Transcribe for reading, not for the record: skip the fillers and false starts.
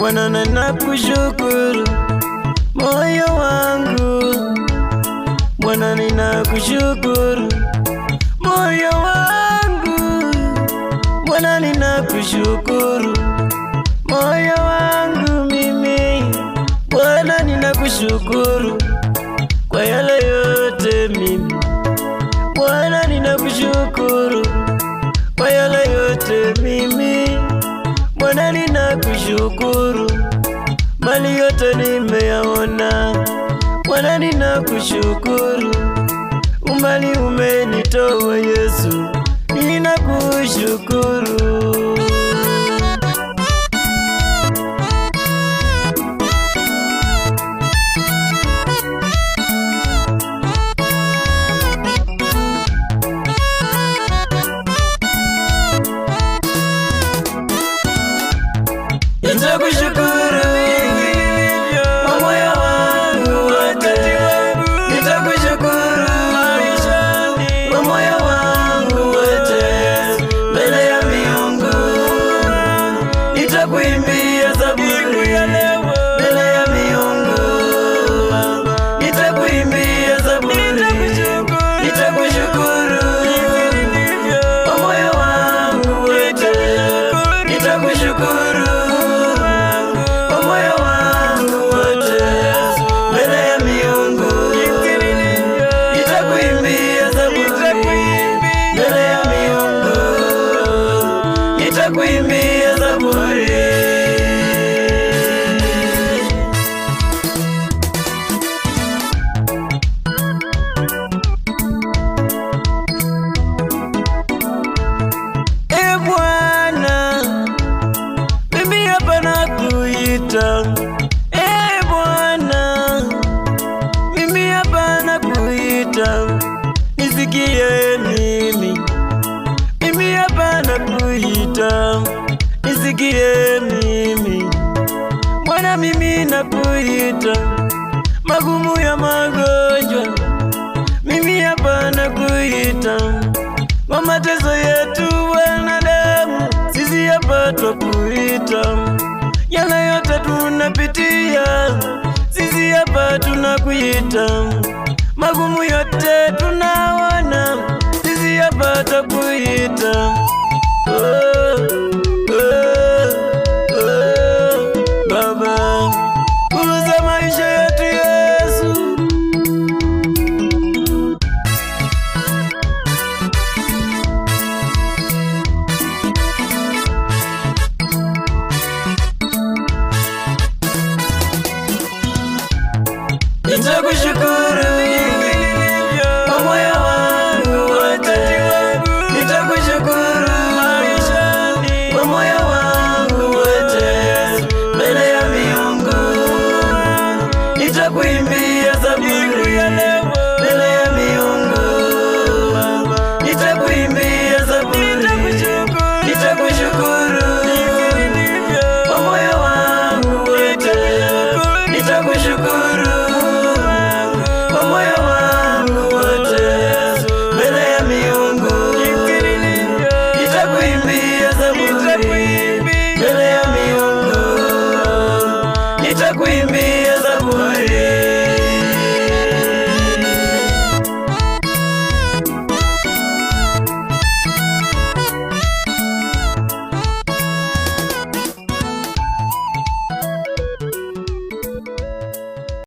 Bwana ninakushukuru moyo wangu, Bwana ninakushukuru moyo wangu, Bwana ninakushukuru moyo wangu mimi, Bwana ninakushukuru kwa yale yote mimi, Bwana ninakushukuru kwa yale yote mimi, Bwana ninakushukuru mali yote nimeyaona, Bwana ninakushukuru umbali umenitoa Yesu, ninakushukuru. Nitakushukuru kwa moyo wangu wote, nitakushukuru kwa moyo wangu wote, mbele ya miungu nitakuimbia zaburi, mbele ya miungu nitakuimbia zaburi, nitakushukuru kwa moyo wangu wote, nitakushukuru nitakuimbia zaburi. E Bwana, mimi hapa nakuita. E Bwana, mimi hapa nakuita, nisikie mimi hapa nakuita, nisikie mimi Bwana, mimi nakuita, magumu ya magonjwa mimi hapa nakuita, kwa mateso yetu wanadamu sisi hapa twakuita, yale yote tunapitia sisi hapa tunakuita, magumu yote tunaona sisi hapa twakuita. Baba, guza maisha yetu Yesu. Nitakushukuru kwa moyo wangu wote, nitakushukuru kwa moyo wangu wote, mbele ya miungu nitakuimbia zaburi, mbele ya miungu nitakuimbia zaburi, nitakushukuru kwa moyo wangu wote, nitakushukuru kwa moyo wangu wote, mbele ya miungu nitakuimbia zaburi, mbele ya miungu nitakuimbia